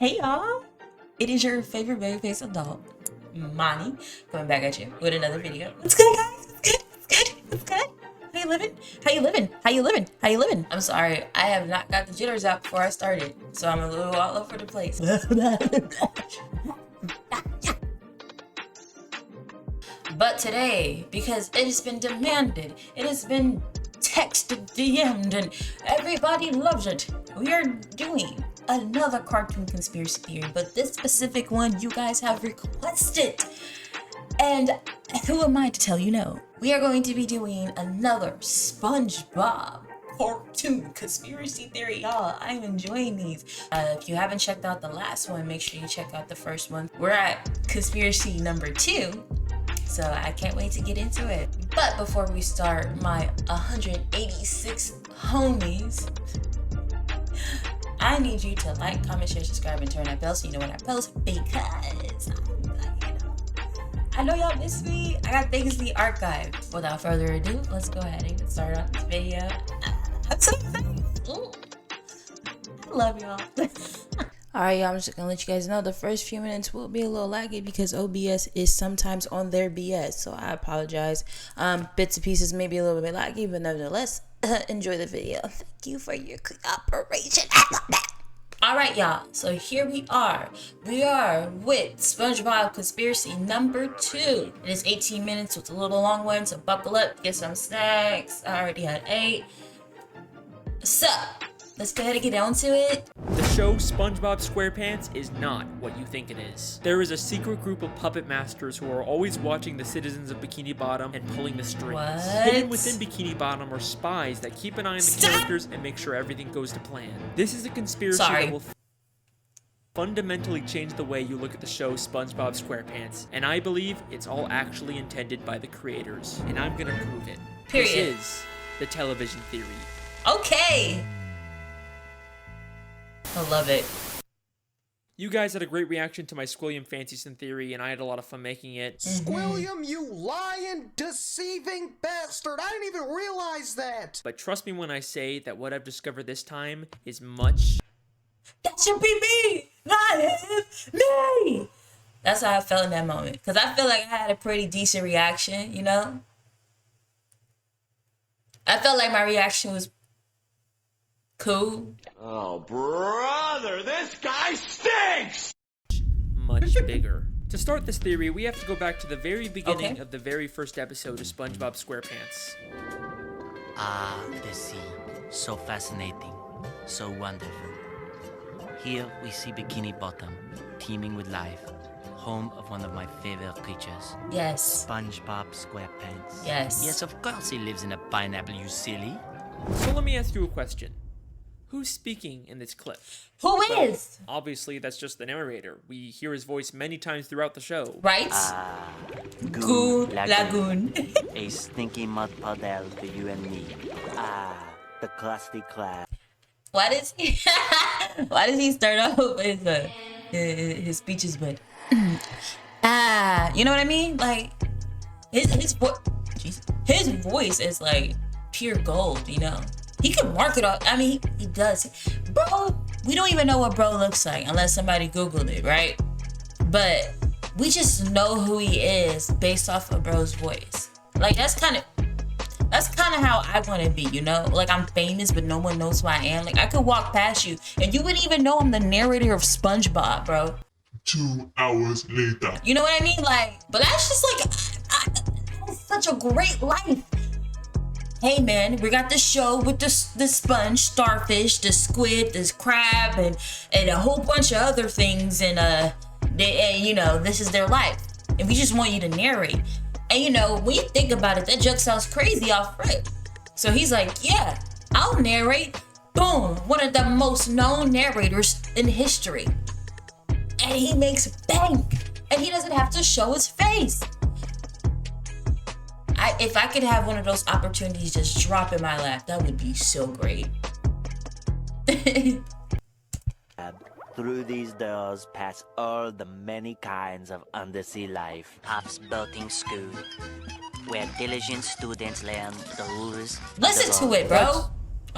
Hey y'all, it is your favorite baby face adult, Monty, coming back at you with another video. What's good, guys? What's good? What's good? What's good? How you living? How you living? How you living? How you living? I'm sorry, I have not got the jitters out before I started, so I'm a little all over the place. But today, because it has been demanded, it has been texted, DM'd, and everybody loves it, we are doing another cartoon conspiracy theory, but this specific one you guys have requested. And who am I to tell you no? We are going to be doing another SpongeBob cartoon conspiracy theory, y'all. I'm enjoying these. If you haven't checked out the last one, make sure you check out the first one. We're at conspiracy number 2. So I can't wait to get into it. But before we start, my 186 homies, I need you to like, comment, share, subscribe, and turn that bell so you know when I post, because I know y'all miss me. I got things in the archive. Without further ado, let's go ahead and get started on this video. I'm so excited. I love y'all. Alright, y'all, I'm just gonna let you guys know the first few minutes will be a little laggy because OBS is sometimes on their BS, so I apologize. Bits and pieces may be a little bit laggy, but nevertheless, enjoy the video. Thank you for your cooperation. Alright, y'all, so here we are. We are with SpongeBob Conspiracy number 2. It is 18 minutes, so it's a little long one, so buckle up, get some snacks. I already had 8. So, let's go ahead and get down to it. The show SpongeBob Squarepants is not what you think it is. There is a secret group of puppet masters who are always watching the citizens of Bikini Bottom and pulling the strings. What? Hidden within Bikini Bottom are spies that keep an eye on the characters and make sure everything goes to plan. This is a conspiracy that will fundamentally change the way you look at the show SpongeBob Squarepants, and I believe it's all actually intended by the creators, and I'm gonna prove it. Period. This is the television theory. Okay. I love it. You guys had a great reaction to my Squilliam Fancyson theory, and I had a lot of fun making it. Squilliam, you lying, deceiving bastard! I didn't even realize that! But trust me when I say that what I've discovered this time is much... That should be me! Not him! Me! That's how I felt in that moment. Because I feel like I had a pretty decent reaction, you know? I felt like my reaction was cool. Oh, brother, this guy stinks! Much bigger. To start this theory, we have to go back to the very beginning of the very first episode of SpongeBob Squarepants. Ah, the sea. So fascinating. So wonderful. Here we see Bikini Bottom, teeming with life. Home of one of my favorite creatures. Yes. SpongeBob Squarepants. Yes. Yes, of course he lives in a pineapple, you silly. So let me ask you a question. Who's speaking in this clip? Who Well, is? obviously, that's just the narrator. We hear his voice many times throughout the show. Right? Goo Lagoon. A stinky mud puddle for you and me. The crusty class. Why does he why does he start off his speeches with you know what I mean? Like his voice is like pure gold, you know. He could mark it off. I mean, he does. Bro, we don't even know what bro looks like unless somebody Googled it, right? But we just know who he is based off of bro's voice. Like that's kind of how I want to be, you know? Like I'm famous, but no one knows who I am. Like I could walk past you and you wouldn't even know I'm the narrator of SpongeBob, bro. 2 hours later. You know what I mean? Like, but that's just like, that's such a great life. Hey man, we got the show with the sponge, starfish, the squid, this crab, and a whole bunch of other things, and you know, this is their life. And we just want you to narrate. And you know, when you think about it, that joke sounds crazy off rip. So he's like, yeah, I'll narrate. Boom, one of the most known narrators in history. And he makes bank. And he doesn't have to show his face. If I could have one of those opportunities just drop in my lap, that would be so great. Through these doors pass all the many kinds of undersea life. PoPPS boating school, where diligent students learn the rules. Listen to it, bro.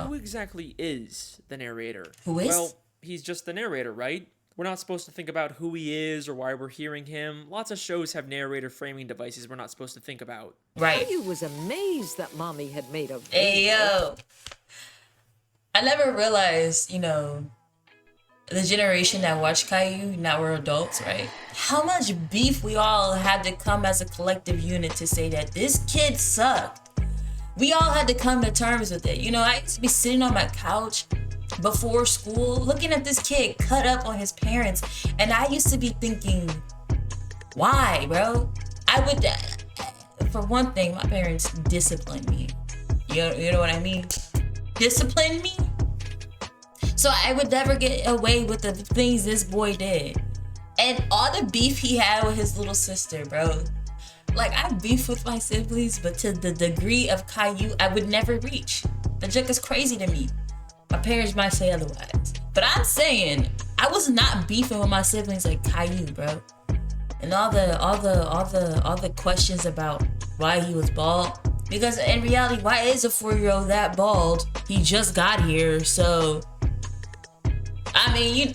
Who exactly is the narrator? Who is? Well, he's just the narrator, right? We're not supposed to think about who he is or why we're hearing him. Lots of shows have narrator framing devices we're not supposed to think about. Right. Caillou was amazed that Mommy had made a Hey, yo. I never realized, you know, the generation that watched Caillou, now we're adults, right? How much beef we all had to come as a collective unit to say that this kid sucked. We all had to come to terms with it. You know, I used to be sitting on my couch before school looking at this kid cut up on his parents, and I used to be thinking, why, bro? I would, for one thing, my parents disciplined me. You know what I mean? Disciplined me? So I would never get away with the things this boy did. And all the beef he had with his little sister, bro. Like, I beef with my siblings, but to the degree of Caillou, I would never reach. The joke is crazy to me. My parents might say otherwise. But I'm saying, I was not beefing with my siblings like Caillou, bro. And all the questions about why he was bald. Because in reality, why is a 4-year-old that bald? He just got here, so... I mean,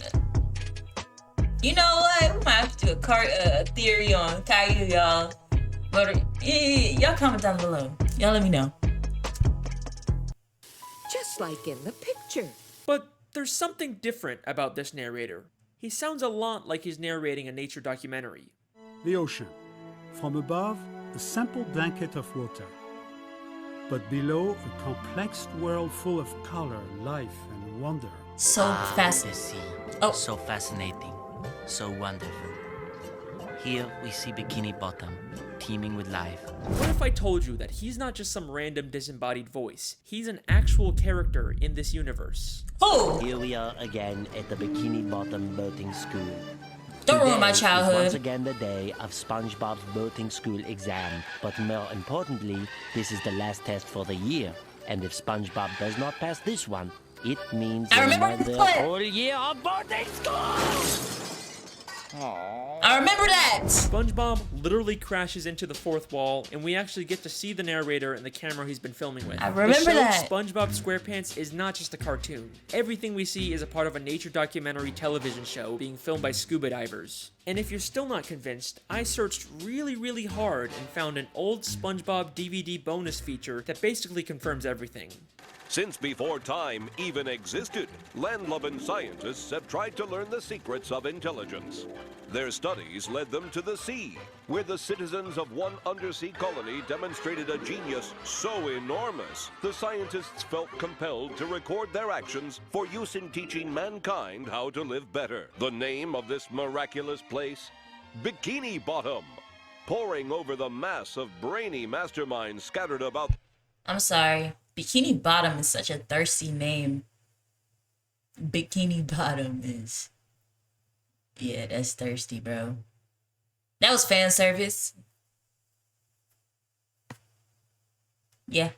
you know what? We might have to do a theory on Caillou, y'all. But y'all comment down below. Y'all let me know. just like in the picture. But there's something different about this narrator. He sounds a lot like he's narrating a nature documentary. The ocean. From above, a simple blanket of water. But below, a complex world full of color, life, and wonder. So The sea. Oh. So fascinating. So wonderful. Here we see Bikini Bottom, teeming with life. What if I told you that he's not just some random disembodied voice? He's an actual character in this universe. Oh! Here we are again at the Bikini Bottom boating school. Don't ruin my Today is childhood. once again the day of SpongeBob's boating school exam. But more importantly, this is the last test for the year. And if SpongeBob does not pass this one, it means I remember this another clip. whole year of boating school! I remember that! SpongeBob literally crashes into the fourth wall, and we actually get to see the narrator and the camera he's been filming with. I remember the show that. SpongeBob Squarepants is not just a cartoon. Everything we see is a part of a nature documentary television show being filmed by scuba divers. And if you're still not convinced, I searched really hard and found an old SpongeBob DVD bonus feature that basically confirms everything. Since before time even existed, land-loving scientists have tried to learn the secrets of intelligence. Their studies led them to the sea, where the citizens of one undersea colony demonstrated a genius so enormous, the scientists felt compelled to record their actions for use in teaching mankind how to live better. The name of this miraculous place? Bikini Bottom, poring over the mass of brainy masterminds scattered about. I'm sorry. Bikini Bottom is such a thirsty name. Bikini Bottom is... Yeah, that's thirsty, bro. That was fan service. Yeah.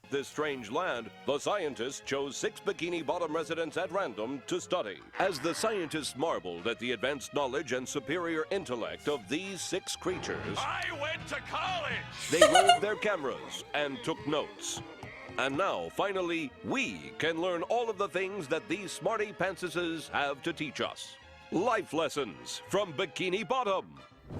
This strange land, the scientists chose 6 Bikini Bottom residents at random to study. As the scientists marveled at the advanced knowledge and superior intellect of these 6 creatures, I went to college! they rolled their cameras and took notes. And now, finally, we can learn all of the things that these smarty pantsuses have to teach us. Life lessons from Bikini Bottom.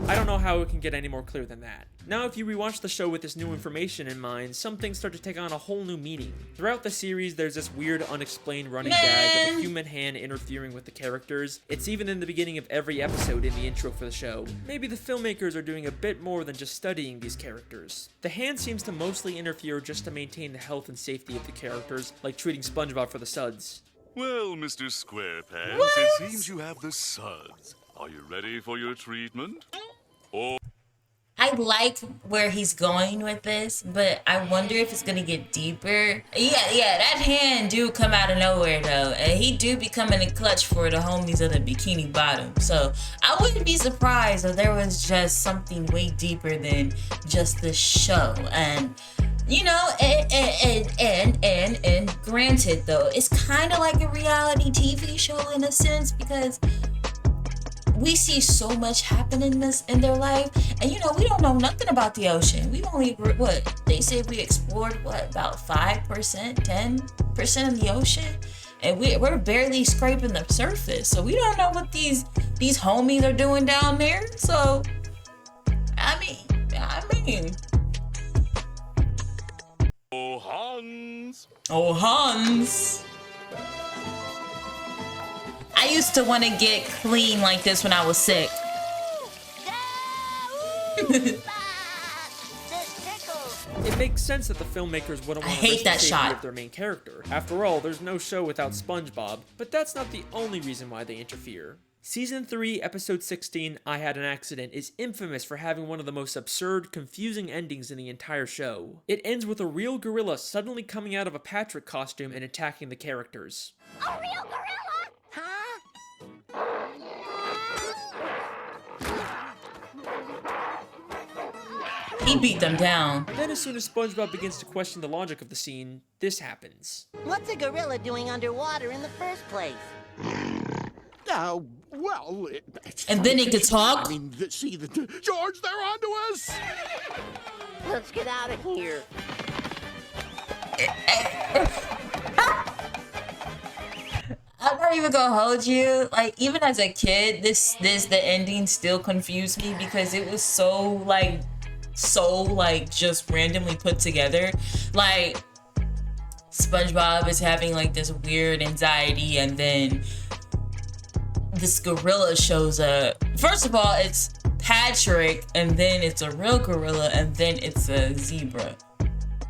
I don't know how it can get any more clear than that. Now, if you rewatch the show with this new information in mind, some things start to take on a whole new meaning. Throughout the series, there's this weird, unexplained running gag of a human hand interfering with the characters. It's even in the beginning of every episode in the intro for the show. Maybe the filmmakers are doing a bit more than just studying these characters. The hand seems to mostly interfere just to maintain the health and safety of the characters, like treating SpongeBob for the suds. Well, Mr. Squarepants, it seems you have the suds. Are you ready for your treatment? I like where he's going with this, but I wonder if it's gonna get deeper. Yeah, that hand do come out of nowhere though, and he do be coming in clutch for the homies of the Bikini Bottom. So I wouldn't be surprised if there was just something way deeper than just the show. And you know, and granted though, it's kind of like a reality TV show in a sense, because we see so much happen in their life, and you know, we don't know nothing about the ocean. We only, what they say, we explored about 5%, 10% of the ocean, and we're barely scraping the surface. So we don't know what these homies are doing down there. So I mean. Oh, Hans. Oh, Hans. I used to want to get clean like this when I was sick. It makes sense that the filmmakers wouldn't want to risk the safety of their main character. After all, there's no show without SpongeBob, but that's not the only reason why they interfere. Season 3, Episode 16, I Had an Accident, is infamous for having one of the most absurd, confusing endings in the entire show. It ends with a real gorilla suddenly coming out of a Patrick costume and attacking the characters. A real gorilla? Huh? He beat them down. Then as soon as SpongeBob begins to question the logic of the scene, this happens. What's a gorilla doing underwater in the first place? Well, and then he could talk. I mean, see, George, they're onto us. Let's get out of here. I'm not even gonna hold you. Like, even as a kid, the ending still confused me because it was so just randomly put together. Like, SpongeBob is having like this weird anxiety, and then this gorilla shows up. First of all, it's Patrick, and then it's a real gorilla, and then it's a zebra.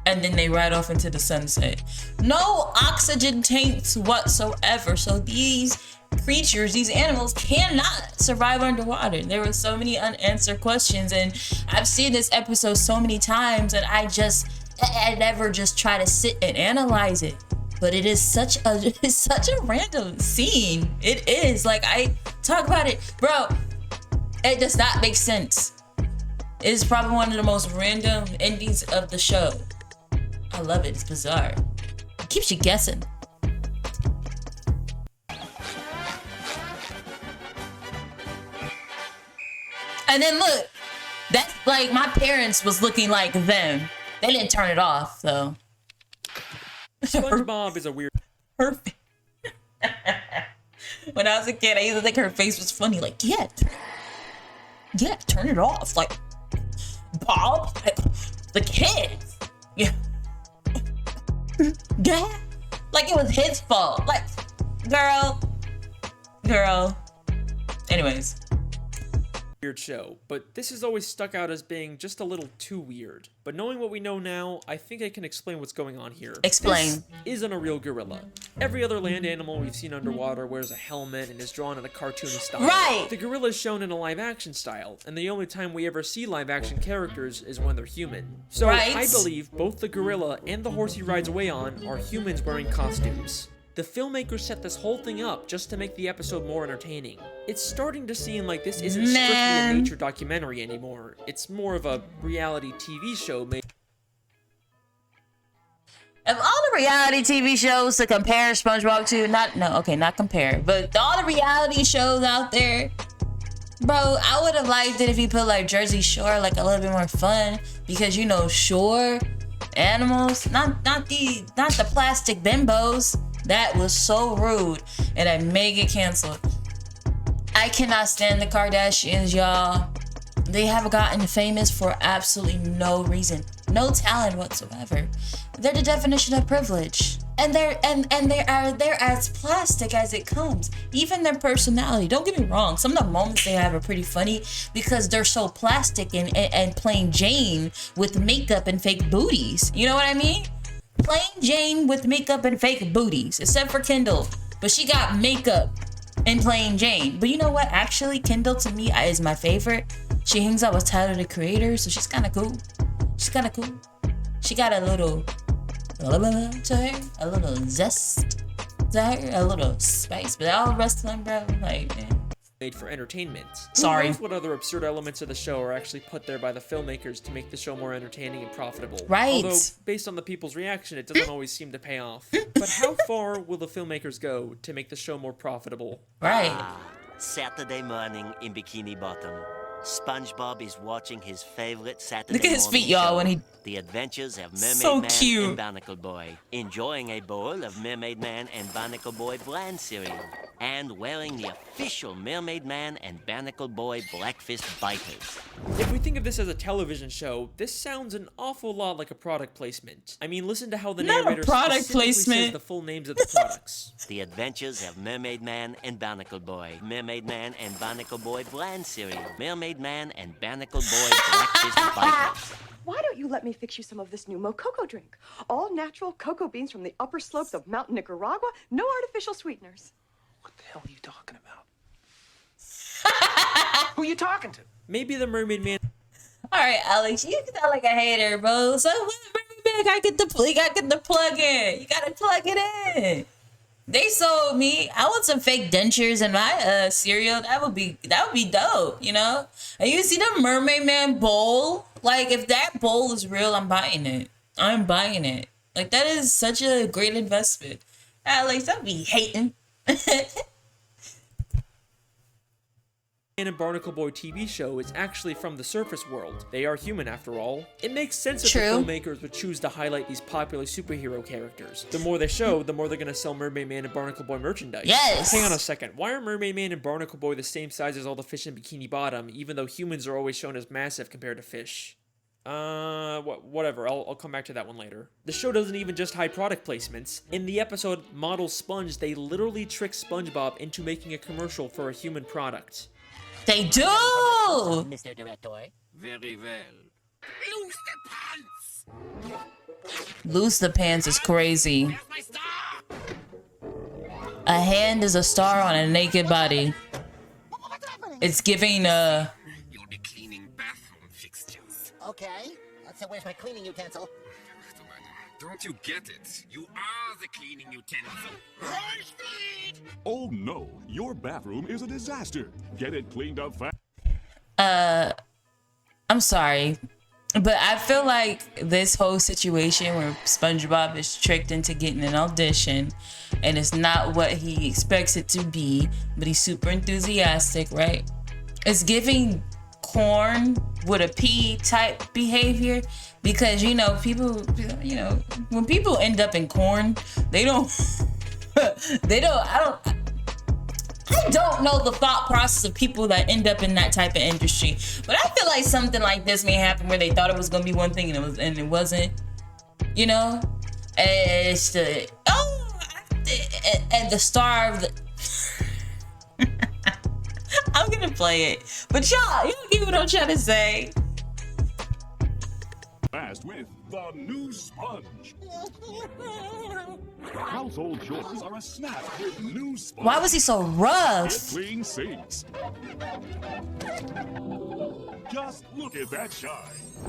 And then they ride off into the sunset. No oxygen tanks whatsoever. So these creatures, these animals cannot survive underwater. There were so many unanswered questions, and I've seen this episode so many times, and I never just try to sit and analyze it. But it is such a random scene. It is. Like, I talk about it, bro. It does not make sense. It is probably one of the most random endings of the show. I love it. It's bizarre. It keeps you guessing. And then look, that's like my parents was looking like them. They didn't turn it off though. SpongeBob is a weird. When I was a kid, I used to think her face was funny. Like, yeah, turn it off. Like, Bob, like, the kids. Yeah. Yeah. Like it was his fault. Like, girl. Anyways. Weird show, but this has always stuck out as being just a little too weird. But knowing what we know now, I think I can explain what's going on here. Explain. This isn't a real gorilla. Every other land animal we've seen underwater wears a helmet and is drawn in a cartoony style. Right! The gorilla is shown in a live action style, and the only time we ever see live action characters is when they're human. So right. I believe both the gorilla and the horse he rides away on are humans wearing costumes. The filmmakers set this whole thing up just to make the episode more entertaining. It's starting to seem like this isn't strictly a nature documentary anymore. It's more of a reality TV show made. Of all the reality TV shows to compare SpongeBob to, not compare, but all the reality shows out there, bro, I would have liked it if you put like Jersey Shore, like a little bit more fun, because you know, shore animals, not the plastic bimbos. That was so rude, and I may get canceled. I cannot stand the Kardashians, y'all. They have gotten famous for absolutely no reason, no talent whatsoever. They're the definition of privilege, and they're as plastic as it comes. Even their personality. Don't get me wrong. Some of the moments they have are pretty funny because they're so plastic and plain Jane with makeup and fake booties. You know what I mean? Plain Jane with makeup and fake booties, except for Kendall, but she got makeup and plain Jane. But you know what? Actually, Kendall to me is my favorite. She hangs out with Tyler the Creator, so she's kind of cool. She got a little to her, a little zest to her, a little spice. But all the rest of them, bro, like, man. Made for entertainment. Sorry. Who knows what other absurd elements of the show are actually put there by the filmmakers to make the show more entertaining and profitable. Right. Although, based on the people's reaction, it doesn't always seem to pay off. But how far will the filmmakers go to make the show more profitable? Right. Saturday morning in Bikini Bottom. SpongeBob is watching his favorite Saturday Look at his morning feet, y'all, show, when he... The Adventures of Mermaid So Man cute. and Barnacle Boy, enjoying a bowl of Mermaid Man and Barnacle Boy bland cereal, and wearing the official Mermaid Man and Barnacle Boy Blackfist biters. If we think of this as a television show, this sounds an awful lot like a product placement. I mean, listen to how the narrator specifically says the full names of the products. The Adventures of Mermaid Man and Barnacle Boy, Mermaid Man and Barnacle Boy bland cereal, Mermaid Man and Barnacle Boy Blackfist biters. Why don't you let me fix you some of this new Mococo drink? All natural cocoa beans from the upper slopes of Mountain Nicaragua, no artificial sweeteners. What the hell are you talking about? Who are you talking to? Maybe the Mermaid Man. All right, Alex, you sound like a hater, bro. So what the Mermaid Man gotta get the plug in. You gotta plug it in. They sold me. I want some fake dentures in my cereal. That would be dope, you know? And you see the Mermaid Man bowl? Like, if that bowl is real, I'm buying it. I'm buying it. Like, that is such a great investment. Alex, don't be hating. And Barnacle Boy TV show is actually from the surface world. They are human after all. It makes sense that the filmmakers would choose to highlight these popular superhero characters. The more they show, the more they're gonna sell Mermaid Man and Barnacle Boy merchandise. Yes! Hang on a second, why are Mermaid Man and Barnacle Boy the same size as all the fish in Bikini Bottom, even though humans are always shown as massive compared to fish? Whatever, I'll come back to that one later. The show doesn't even just hide product placements. In the episode Model Sponge, they literally trick SpongeBob into making a commercial for a human product. They do! Mr. Director. Very well. Loose the pants! Loose the pants is crazy. A hand is a star on a naked body. It's giving You'll be cleaning bathroom fixtures. Okay. So where's my cleaning utensil? Don't you get it? You are the cleaning utensil. High speed! Oh no, your bathroom is a disaster. Get it cleaned up fast. I'm sorry, but I feel like this whole situation where SpongeBob is tricked into getting an audition and it's not what he expects it to be, but he's super enthusiastic, right? It's giving corn with a P type behavior, because people, when people end up in corn, I don't know the thought process of people that end up in that type of industry, but I feel like something like this may happen where they thought it was gonna be one thing and it wasn't, and it's the and the star of the I'm gonna play it, but y'all, you get what I'm trying to say. Fast with the new sponge. Household chores are a snap with new sponge. Why was he so rough? It cleans sinks. Just look at that shine.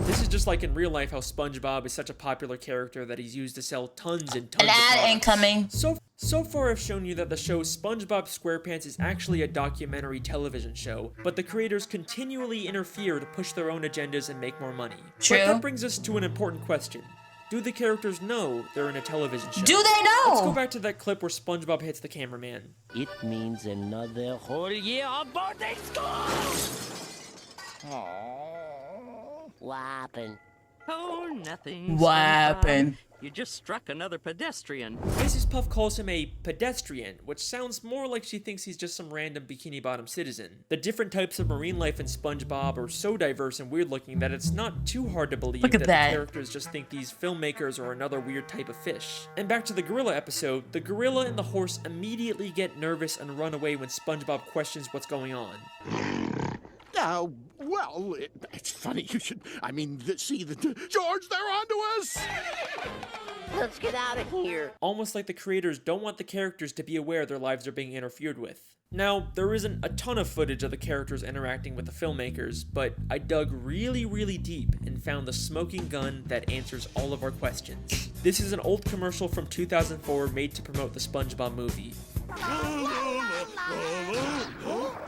This is just like in real life how SpongeBob is such a popular character that he's used to sell tons and tons An of ad products. incoming. So far I've shown you that the show SpongeBob Squarepants is actually a documentary television show, but the creators continually interfere to push their own agendas and make more money. True. But that brings us to an important question. Do the characters know they're in a television show? Do they know? Let's go back to that clip where SpongeBob hits the cameraman. It means another whole year of boarding school. What happened? Oh, nothing. What happened? You just struck another pedestrian. Mrs. Puff calls him a pedestrian, which sounds more like she thinks he's just some random Bikini Bottom citizen. The different types of marine life in SpongeBob are so diverse and weird looking that it's not too hard to believe that the characters just think these filmmakers are another weird type of fish. And back to the gorilla episode, the gorilla and the horse immediately get nervous and run away when SpongeBob questions what's going on. Well, it's funny you should... see the... George, they're onto us! Let's get out of here. Almost like the creators don't want the characters to be aware their lives are being interfered with. Now, there isn't a ton of footage of the characters interacting with the filmmakers, but I dug really, really deep and found the smoking gun that answers all of our questions. This is an old commercial from 2004 made to promote the SpongeBob movie.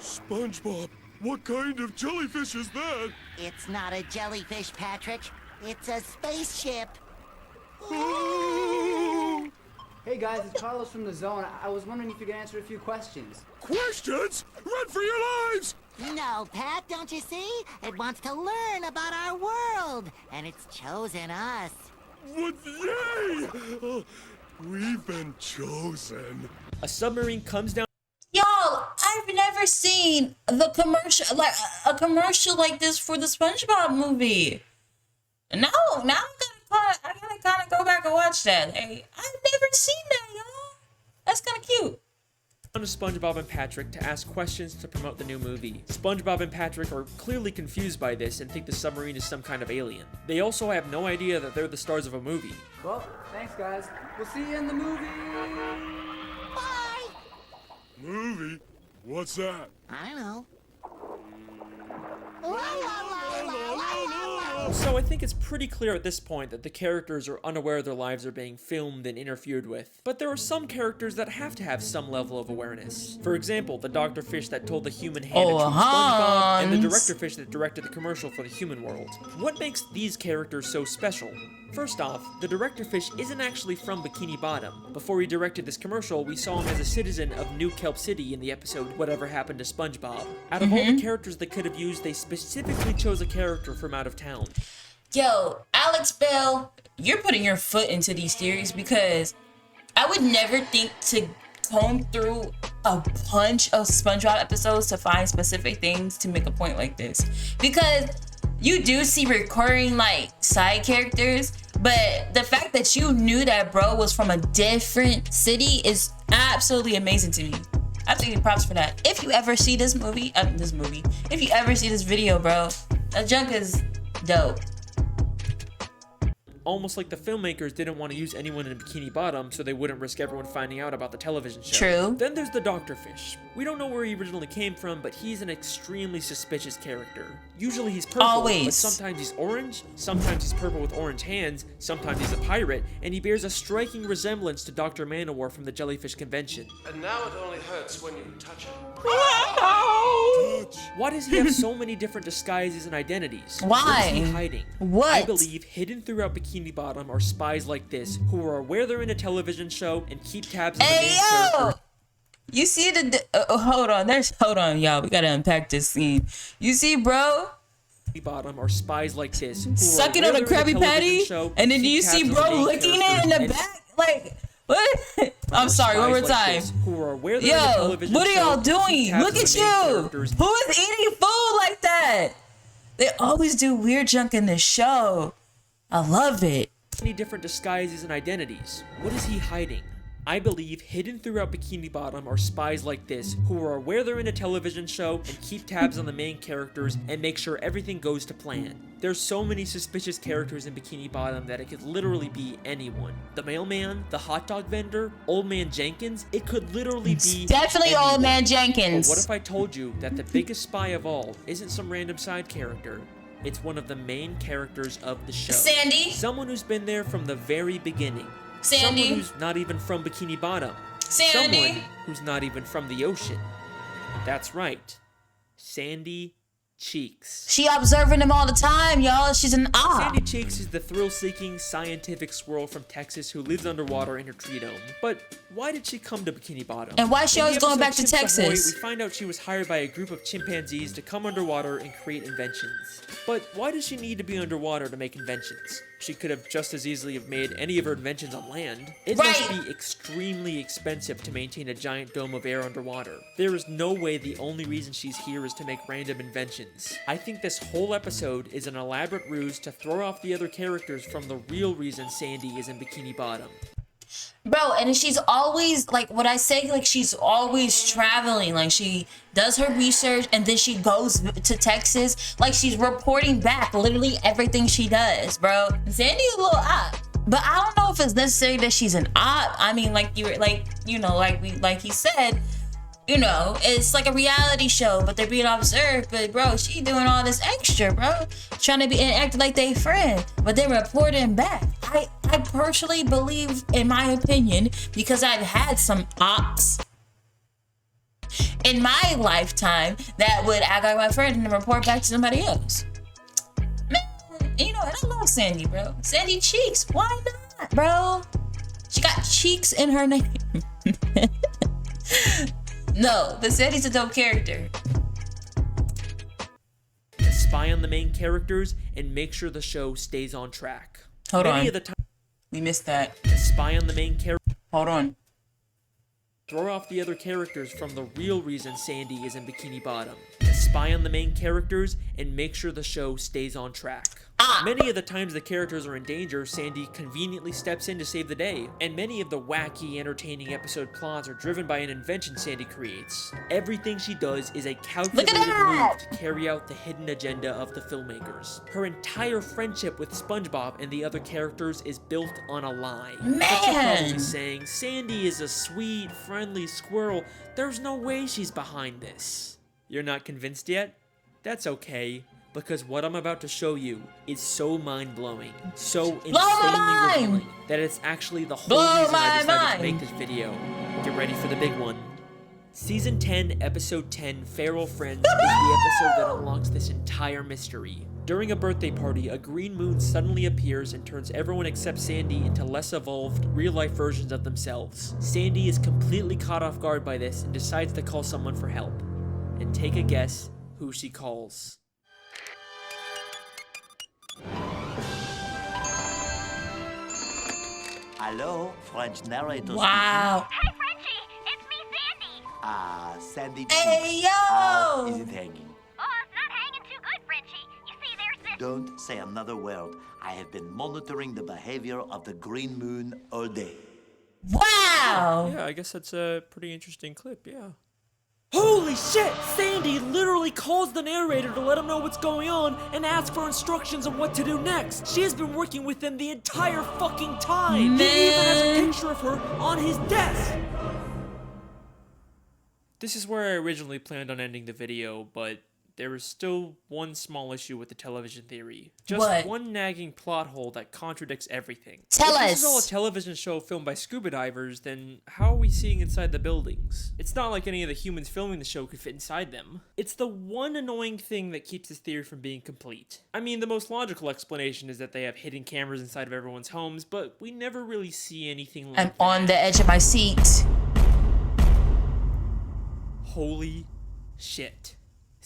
SpongeBob, what kind of jellyfish is that? It's not a jellyfish, Patrick. It's a spaceship. Hey guys, it's Carlos from the Zone. I was wondering if you could answer a few questions. questions? Run for your lives! No, Pat, don't you see? It wants to learn about our world, and it's chosen us. What? Yay! Oh, we've been chosen. A submarine comes down. Y'all, I've never seen the commercial, like a commercial like this for the SpongeBob movie. No, now I gotta kind of go back and watch that. Hey, I've never seen that, y'all. That's kind of cute. To SpongeBob and Patrick to ask questions to promote the new movie. SpongeBob and Patrick are clearly confused by this and think the submarine is some kind of alien. They also have no idea that they're the stars of a movie. Well, thanks guys. We'll see you in the movie. Bye! Movie? What's that? I don't know. So I think it's pretty clear at this point that the characters are unaware their lives are being filmed and interfered with. But there are some characters that have to have some level of awareness. For example, the Dr. Fish that told the human hand to choose SpongeBob, and the Director Fish that directed the commercial for the human world. What makes these characters so special? First off, the Director Fish isn't actually from Bikini Bottom. Before he directed this commercial, we saw him as a citizen of New Kelp City in the episode Whatever Happened to SpongeBob. Out of all the characters they could have used, they specifically chose a character from out of town. Yo, Alex Bale, you're putting your foot into these theories because I would never think to comb through a bunch of SpongeBob episodes to find specific things to make a point like this. Because you do see recurring like side characters, but the fact that you knew that bro was from a different city is absolutely amazing to me. Absolutely props for that. If you ever see this movie, if you ever see this video, bro, that junk is dope. Almost like the filmmakers didn't want to use anyone in Bikini Bottom so they wouldn't risk everyone finding out about the television show. True. Then there's the Dr. Fish. We don't know where he originally came from, but he's an extremely suspicious character. Usually he's purple, but sometimes he's orange, sometimes he's purple with orange hands, sometimes he's a pirate, and he bears a striking resemblance to Dr. Manowar from the Jellyfish Convention. And now it only hurts when you touch it. Why does he have so many different disguises and identities? Why? What is he hiding? What? I believe hidden throughout Bikini Bottom are spies like this who are aware they're in a television show and keep tabs on the main character. You see hold on, y'all. We gotta unpack this scene. You see, bro? Bottom are spies like this who sucking on a Krabby Patty, and then you see bro licking it in the back, like. What? I'm sorry, one more time. Yo, what are y'all doing? Look at you! Who is eating food like that? They always do weird junk in this show. I love it. Many different disguises and identities. What is he hiding? I believe hidden throughout Bikini Bottom are spies like this who are aware they're in a television show and keep tabs on the main characters and make sure everything goes to plan. There's so many suspicious characters in Bikini Bottom that it could literally be anyone. The mailman, the hot dog vendor, Old Man Jenkins, it could literally be definitely anyone. Old Man Jenkins. But what if I told you that the biggest spy of all isn't some random side character? It's one of the main characters of the show. Sandy? Someone who's been there from the very beginning. Sandy? Someone who's not even from Bikini Bottom. Sandy? Someone who's not even from the ocean. That's right. Sandy Cheeks. She observing him all the time, y'all. She's an Sandy Cheeks is the thrill-seeking scientific squirrel from Texas who lives underwater in her tree dome. But why did she come to Bikini Bottom? And why is she always going back to Texas? We find out she was hired by a group of chimpanzees to come underwater and create inventions. But why does she need to be underwater to make inventions? She could have just as easily have made any of her inventions on land. It must be extremely expensive to maintain a giant dome of air underwater. There is no way the only reason she's here is to make random inventions. I think this whole episode is an elaborate ruse to throw off the other characters from the real reason Sandy is in Bikini Bottom. Bro, and she's always, like, what I say, like, she's always traveling. Like, she does her research, and then she goes to Texas. Like, she's reporting back literally everything she does, bro. Sandy's a little op. But I don't know if it's necessary that she's an op. I mean, like he said, you know, it's like a reality show, but they're being observed. But, bro, she doing all this extra, bro. Trying to be and acting like they friend, but they're reporting back. I personally believe, in my opinion, because I've had some ops in my lifetime that would act like my friend and report back to somebody else. Man, you know, and I love Sandy, bro. Sandy Cheeks, why not, bro? She got cheeks in her name. No, but Sandy's a dope character. Spy on the main characters and make sure the show stays on track. Hold on. Many of the time, we missed that. Spy on the main character. Hold on. Throw off the other characters from the real reason Sandy is in Bikini Bottom. Spy on the main characters and make sure the show stays on track. Many of the times the characters are in danger, Sandy conveniently steps in to save the day, and many of the wacky, entertaining episode plots are driven by an invention Sandy creates. Everything she does is a calculated move to carry out the hidden agenda of the filmmakers. Her entire friendship with SpongeBob and the other characters is built on a lie. Man! But you're probably saying, Sandy is a sweet, friendly squirrel. There's no way she's behind this. You're not convinced yet? That's okay. Because what I'm about to show you is so mind-blowing, so insanely revealing, that it's actually the whole reason I decided to make this video. Get ready for the big one. Season 10, Episode 10, Feral Friends, is the episode that unlocks this entire mystery. During a birthday party, a green moon suddenly appears and turns everyone except Sandy into less evolved, real-life versions of themselves. Sandy is completely caught off guard by this and decides to call someone for help. And take a guess who she calls. Hello, French narrator. Wow. Speaking. Hey, Frenchie, it's me, Sandy. Sandy. Hey, yo! How is it hanging? Oh, it's not hanging too good, Frenchie. You see, there's this... Don't say another word. I have been monitoring the behavior of the green moon all day. Wow! Yeah, I guess that's a pretty interesting clip, yeah. Holy shit! Sandy literally calls the narrator to let him know what's going on and ask for instructions on what to do next. She has been working with them the entire fucking time. Man. He even has a picture of her on his desk. This is where I originally planned on ending the video, but there is still one small issue with the television theory. Just one nagging plot hole that contradicts everything. Tell us! If this is all a television show filmed by scuba divers, then how are we seeing inside the buildings? It's not like any of the humans filming the show could fit inside them. It's the one annoying thing that keeps this theory from being complete. I mean, the most logical explanation is that they have hidden cameras inside of everyone's homes, but we never really see anything like that. I'm on the edge of my seat. Holy shit.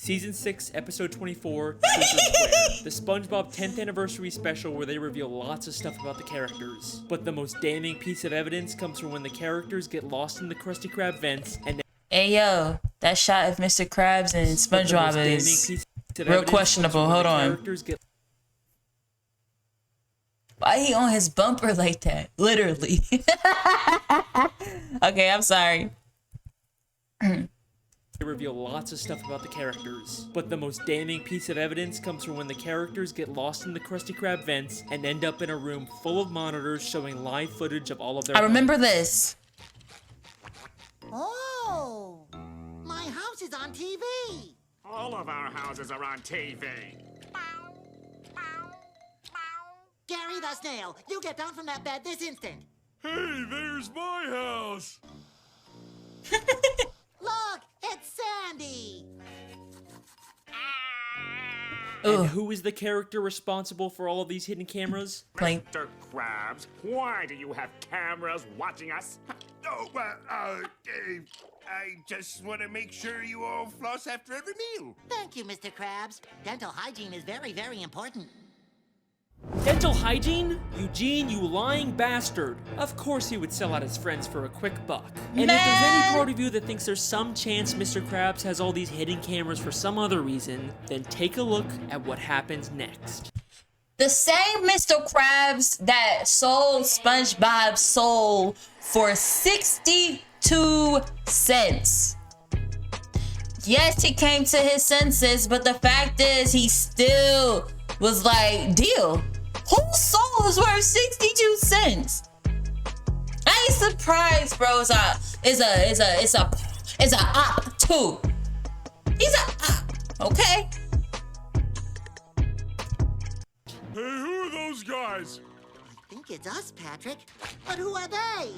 Season 6, Episode 24, Super Square. The SpongeBob 10th Anniversary Special where they reveal lots of stuff about the characters. But the most damning piece of evidence comes from when the characters get lost in the Krusty Krab vents and... Hey yo, that shot of Mr. Krabs and SpongeBob is real questionable. Hold on. Why he on his bumper like that? Literally. Okay, I'm sorry. They reveal lots of stuff about the characters, but the most damning piece of evidence comes from when the characters get lost in the Krusty Krab vents and end up in a room full of monitors showing live footage of all of their I remember this. Oh, my house is on TV. All of our houses are on TV. Gary the Snail, you get down from that bed this instant. Hey, there's my house. Look, it's Sandy. And who is the character responsible for all of these hidden cameras? Mr. Krabs, why do you have cameras watching us? Oh, I just want to make sure you all floss after every meal. Thank you, Mr. Krabs. Dental hygiene is very, very important. Dental hygiene? Eugene, you lying bastard. Of course he would sell out his friends for a quick buck. And if there's any part of you that thinks there's some chance Mr. Krabs has all these hidden cameras for some other reason, then take a look at what happens next. The same Mr. Krabs that sold SpongeBob's soul for 62 cents. Yes, he came to his senses, but the fact is he still was like, deal. Whose soul is worth 62 cents? I ain't surprised, bro. It's a op too. He's a op, okay? Hey, who are those guys? I think it's us, Patrick. But who are they?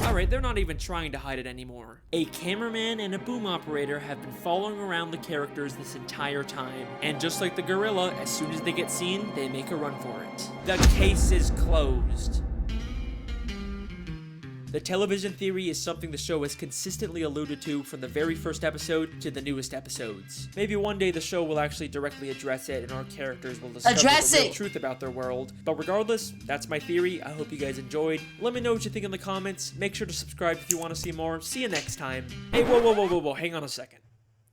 Alright, they're not even trying to hide it anymore. A cameraman and a boom operator have been following around the characters this entire time. And just like the gorilla, as soon as they get seen, they make a run for it. The case is closed. The television theory is something the show has consistently alluded to from the very first episode to the newest episodes. Maybe one day the show will actually directly address it and our characters will discover the real truth about their world. But regardless, that's my theory. I hope you guys enjoyed. Let me know what you think in the comments. Make sure to subscribe if you want to see more. See you next time. Hey, whoa, hang on a second.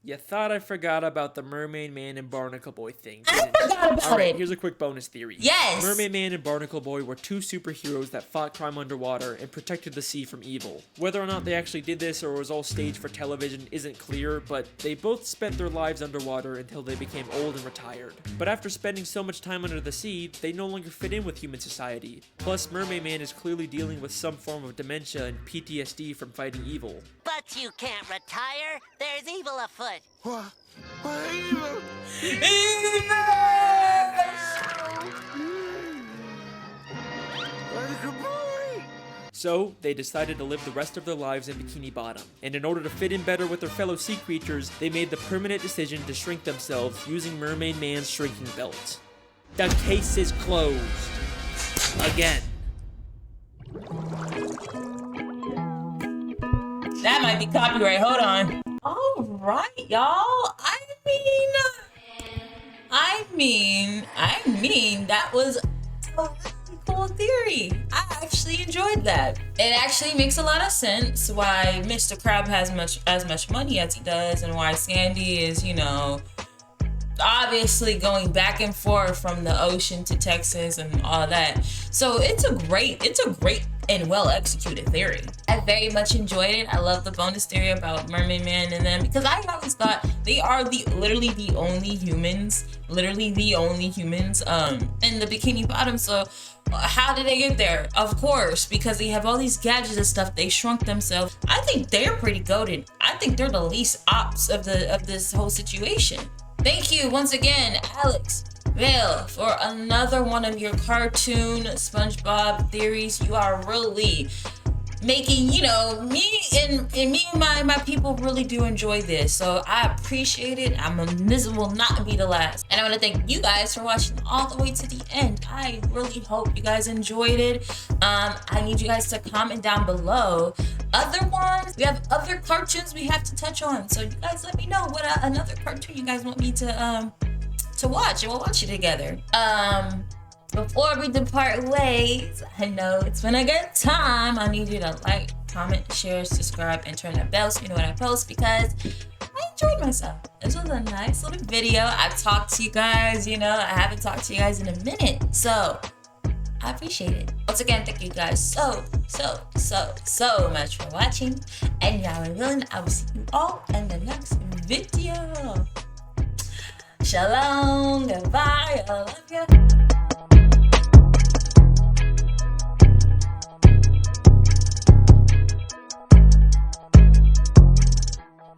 You thought I forgot about the Mermaid Man and Barnacle Boy thing, didn't you? I forgot about Alright, it. here's a quick bonus theory. Yes! Mermaid Man and Barnacle Boy were two superheroes that fought crime underwater and protected the sea from evil. Whether or not they actually did this or it was all staged for television isn't clear, but they both spent their lives underwater until they became old and retired. But after spending so much time under the sea, they no longer fit in with human society. Plus, Mermaid Man is clearly dealing with some form of dementia and PTSD from fighting evil. But you can't retire. There's evil afoot. What? Evil? So, they decided to live the rest of their lives in Bikini Bottom. And in order to fit in better with their fellow sea creatures, they made the permanent decision to shrink themselves using Mermaid Man's shrinking belt. The case is closed. Again. That might be copyright. Hold on. All right, y'all. I mean, that was a really cool theory. I actually enjoyed that. It actually makes a lot of sense why Mr. Crab has as much money as he does, and why Sandy is, you know, obviously going back and forth from the ocean to Texas and all that. So it's a great and well executed theory. I very much enjoyed it. I love the bonus theory about Mermaid Man and them, because I always thought they are literally the only humans in the Bikini Bottom. So how did they get there? Of course, because they have all these gadgets and stuff. They shrunk themselves. I think they're pretty goated. I think they're the least ops of this whole situation. Thank you once again, Alex Bale, for another one of your cartoon SpongeBob theories. You are really making, you know, me and my people really do enjoy this. So I appreciate it. This will not be the last. And I want to thank you guys for watching all the way to the end. I really hope you guys enjoyed it. I need you guys to comment down below other ones. We have other cartoons we have to touch on. So you guys let me know what another cartoon you guys want me to watch, and we'll watch it together. Before we depart ways, I know it's been a good time. I need you to like, comment, share, subscribe, and turn that bell so you know when I post, because I enjoyed myself. This was a nice little video. I talked to you guys, you know, I haven't talked to you guys in a minute, so I appreciate it. Once again, thank you guys so much for watching, and y'all are willing. I will see you all in the next video. Shalom, goodbye, I love you.